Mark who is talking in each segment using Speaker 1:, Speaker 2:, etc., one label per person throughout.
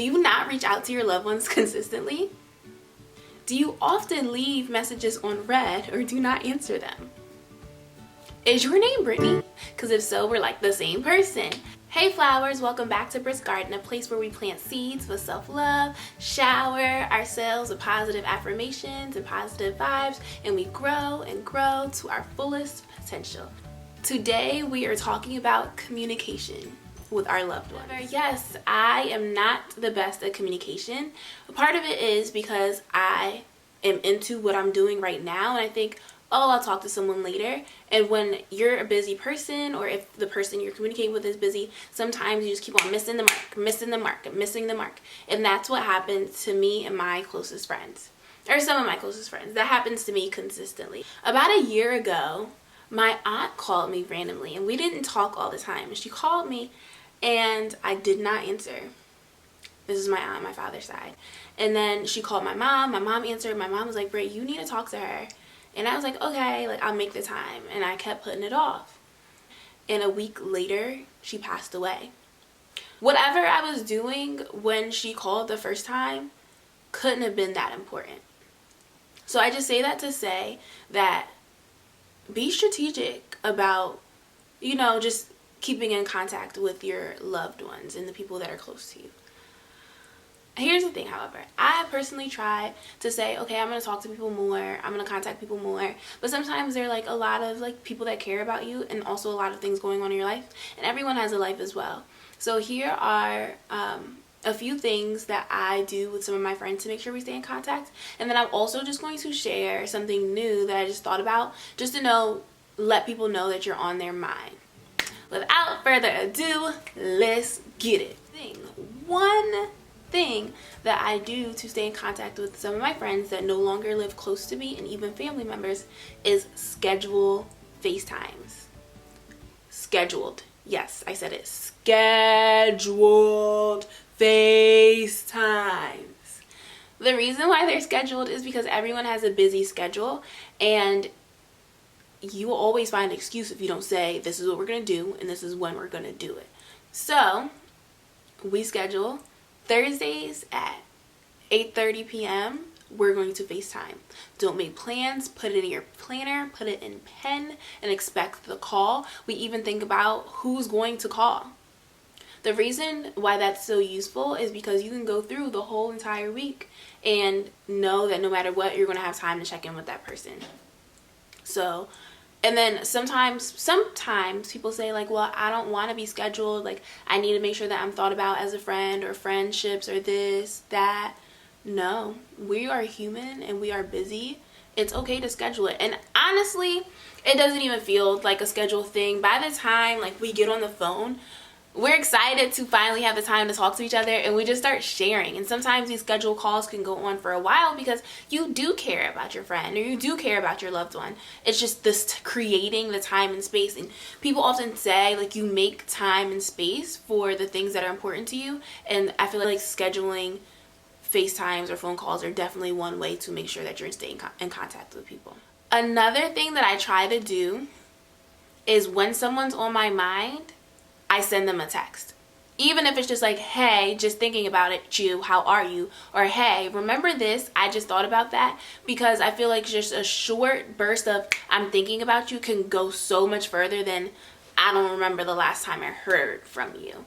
Speaker 1: Do you not reach out to your loved ones consistently? Do you often leave messages on read or do not answer them? Is your name Brittany? Because if so, we're like the same person. Hey flowers, welcome back to Britt's Garden, a place where we plant seeds with self-love, shower ourselves with positive affirmations and positive vibes, and we grow and grow to our fullest potential. Today we are talking about communication with our loved ones. Yes, I am not the best at communication. Part of it is because I am into what I'm doing right now, and I think, oh, I'll talk to someone later. And when you're a busy person, or if the person you're communicating with is busy, sometimes you just keep on missing the mark, missing the mark, missing the mark. And that's what happened to me and my closest friends, or some of my closest friends. That happens to me consistently. About a year ago, my aunt called me randomly, and we didn't talk all the time. And she called me, and I did not answer. This is my aunt, my father's side. And then she called my mom. My mom answered. My mom was like, Britt, you need to talk to her. And I was like, okay, like I'll make the time. And I kept putting it off. And a week later, she passed away. Whatever I was doing when she called the first time couldn't have been that important. So I just say that to say that be strategic about, just keeping in contact with your loved ones and the people that are close to you. Here's the thing, however, I personally try to say, okay, I'm going to talk to people more, I'm going to contact people more, but sometimes there are like a lot of like people that care about you, and also a lot of things going on in your life, and everyone has a life as well. So here are a few things that I do with some of my friends to make sure we stay in contact, and then I'm also just going to share something new that I just thought about, just to let people know that you're on their mind. Without further ado, let's get it. One thing that I do to stay in contact with some of my friends that no longer live close to me, and even family members, is schedule FaceTimes. Scheduled. Yes, I said it. Scheduled FaceTimes. The reason why they're scheduled is because everyone has a busy schedule, and you will always find an excuse if you don't say, this is what we're going to do, and this is when we're going to do it. So we schedule Thursdays at 8:30 p.m. we're going to FaceTime. Don't make plans, put it in your planner, put it in pen, and expect the call. We even think about who's going to call. The reason why that's so useful is because you can go through the whole entire week and know that no matter what, you're going to have time to check in with that person. So, and then sometimes people say like, well, I don't want to be scheduled. Like, I need to make sure that I'm thought about as a friend, or friendships, or this, that. No, we are human and we are busy. It's okay to schedule it. And honestly, it doesn't even feel like a scheduled thing. By the time like we get on the phone, we're excited to finally have the time to talk to each other, and we just start sharing. And sometimes these scheduled calls can go on for a while because you do care about your friend, or you do care about your loved one. It's just this creating the time and space. And people often say like you make time and space for the things that are important to you, and I feel like scheduling FaceTimes or phone calls are definitely one way to make sure that you're staying in contact with people. Another thing that I try to do is when someone's on my mind, I send them a text. Even if it's just like, hey, just thinking about it, Chew, how are you? Or hey, remember this? I just thought about that. Because I feel like just a short burst of I'm thinking about you can go so much further than I don't remember the last time I heard from you.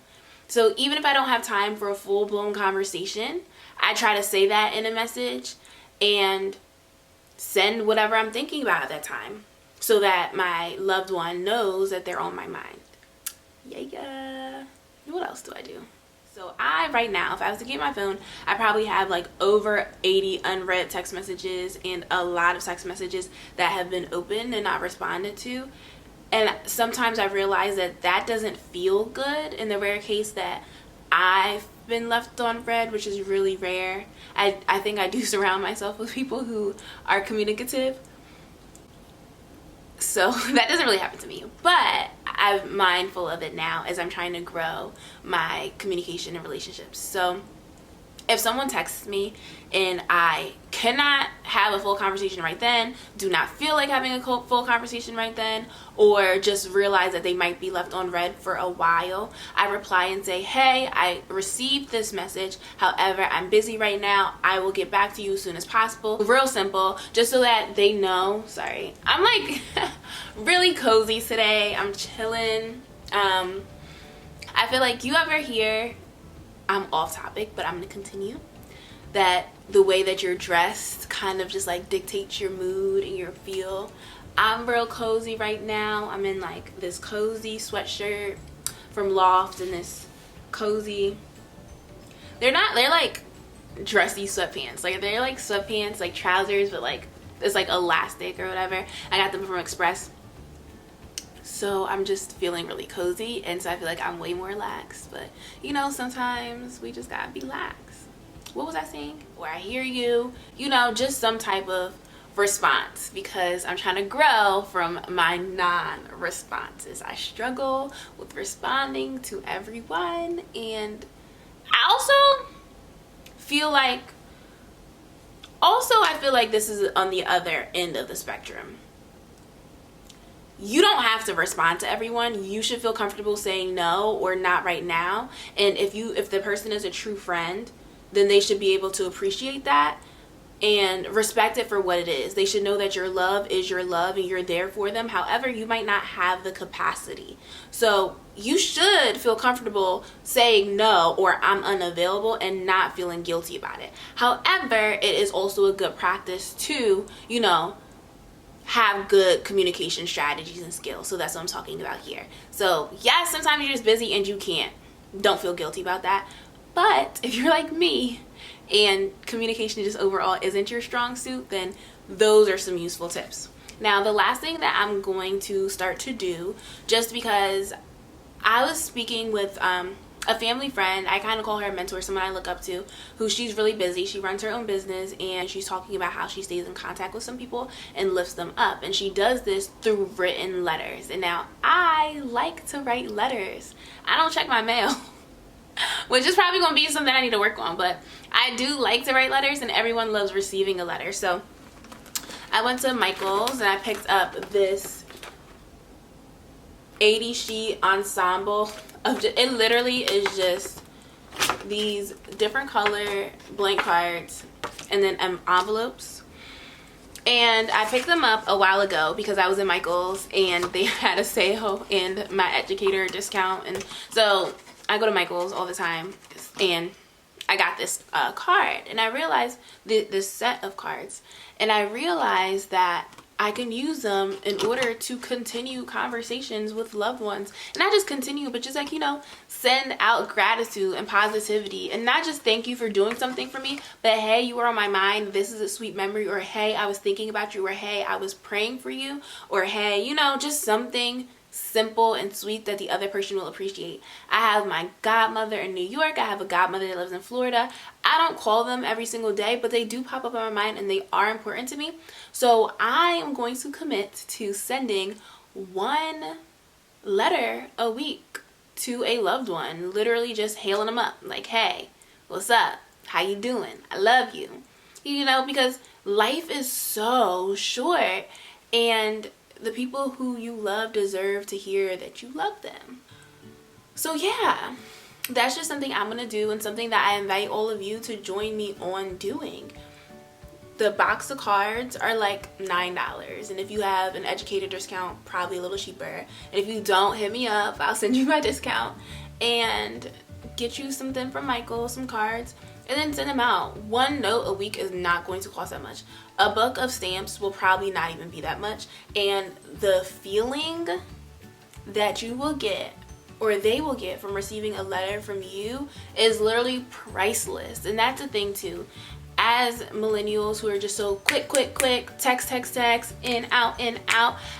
Speaker 1: So even if I don't have time for a full-blown conversation, I try to say that in a message and send whatever I'm thinking about at that time, so that my loved one knows that they're on my mind. Yeah. What else do I do? So right now, if I was to get my phone, I probably have like over 80 unread text messages and a lot of text messages that have been opened and not responded to. And sometimes I realize that that doesn't feel good in the rare case that I've been left on read, which is really rare. I think I do surround myself with people who are communicative. So that doesn't really happen to me, but I'm mindful of it now as I'm trying to grow my communication and relationships. So if someone texts me and I cannot have a full conversation right then, do not feel like having a full conversation right then, or just realize that they might be left on read for a while, I reply and say, hey, I received this message. However, I'm busy right now. I will get back to you as soon as possible. Real simple, just so that they know. Sorry. I'm like really cozy today. I'm chilling. I feel like you ever hear, I'm off topic, but I'm going to continue, that the way that you're dressed kind of just like dictates your mood and your feel. I'm real cozy right now. I'm in like this cozy sweatshirt from Loft and this cozy, they're like dressy sweatpants. Like they're like sweatpants, like trousers, but like it's like elastic or whatever. I got them from Express. So I'm just feeling really cozy, and so I feel like I'm way more relaxed. But you know, sometimes we just gotta be lax. What was I saying? Where I hear you, you know, just some type of response, because I'm trying to grow from my non-responses. I struggle with responding to everyone, and I also feel like this is on the other end of the spectrum. You don't have to respond to everyone. You should feel comfortable saying no or not right now. And if the person is a true friend, then they should be able to appreciate that and respect it for what it is. They should know that your love is your love and you're there for them. However, you might not have the capacity. So you should feel comfortable saying no or I'm unavailable and not feeling guilty about it. However, it is also a good practice to, you know, have good communication strategies and skills. So that's what I'm talking about here. So yes, sometimes you're just busy and you can't. Don't feel guilty about that. But if you're like me and communication just overall isn't your strong suit, then those are some useful tips. Now, the last thing that I'm going to start to do, just because I was speaking with a family friend, I kind of call her a mentor, someone I look up to, who she's really busy. She runs her own business, and she's talking about how she stays in contact with some people and lifts them up. And she does this through written letters. And now I like to write letters. I don't check my mail, which is probably going to be something I need to work on. But I do like to write letters, and everyone loves receiving a letter. So I went to Michael's and I picked up this 80 sheet ensemble of it literally is just these different color blank cards and then envelopes. And I picked them up a while ago because I was in Michael's and they had a sale and my educator discount, and so I go to Michael's all the time, and I got this card, and I realized this set of cards, and I realized that I can use them in order to continue conversations with loved ones. And not just continue, but just like, you know, send out gratitude and positivity. And not just thank you for doing something for me, but hey, you were on my mind. This is a sweet memory. Or hey, I was thinking about you. Or hey, I was praying for you. Or hey, you know, just something simple and sweet that the other person will appreciate. I have my godmother in New York. I have a godmother that lives in Florida. I don't call them every single day, but they do pop up in my mind and they are important to me. So I am going to commit to sending one letter a week to a loved one, literally just hailing them up like, hey, what's up? How you doing? I love you. You know, because life is so short, and the people who you love deserve to hear that you love them. So yeah, that's just something I'm gonna do, and something that I invite all of you to join me on doing. The box of cards are like $9, and if you have an educator discount, probably a little cheaper. And if you don't, hit me up, I'll send you my discount and get you something from Michael, some cards, and then send them out. One note a week is not going to cost that much. A book of stamps will probably not even be that much, and the feeling that you will get, or they will get, from receiving a letter from you is literally priceless. And that's the thing too. As millennials who are just so quick, text, in, out,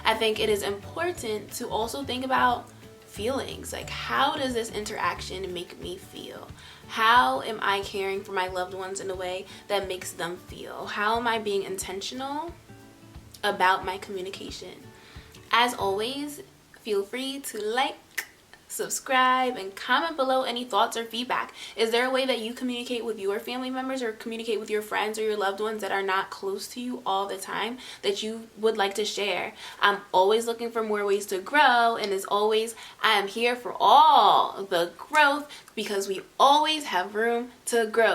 Speaker 1: I think it is important to also think about feelings. Like, how does this interaction make me feel? How am I caring for my loved ones in a way that makes them feel? How am I being intentional about my communication? As always, feel free to like, subscribe, and comment below any thoughts or feedback. Is there a way that you communicate with your family members or communicate with your friends or your loved ones that are not close to you all the time that you would like to share? I'm always looking for more ways to grow, and as always, I am here for all the growth because we always have room to grow.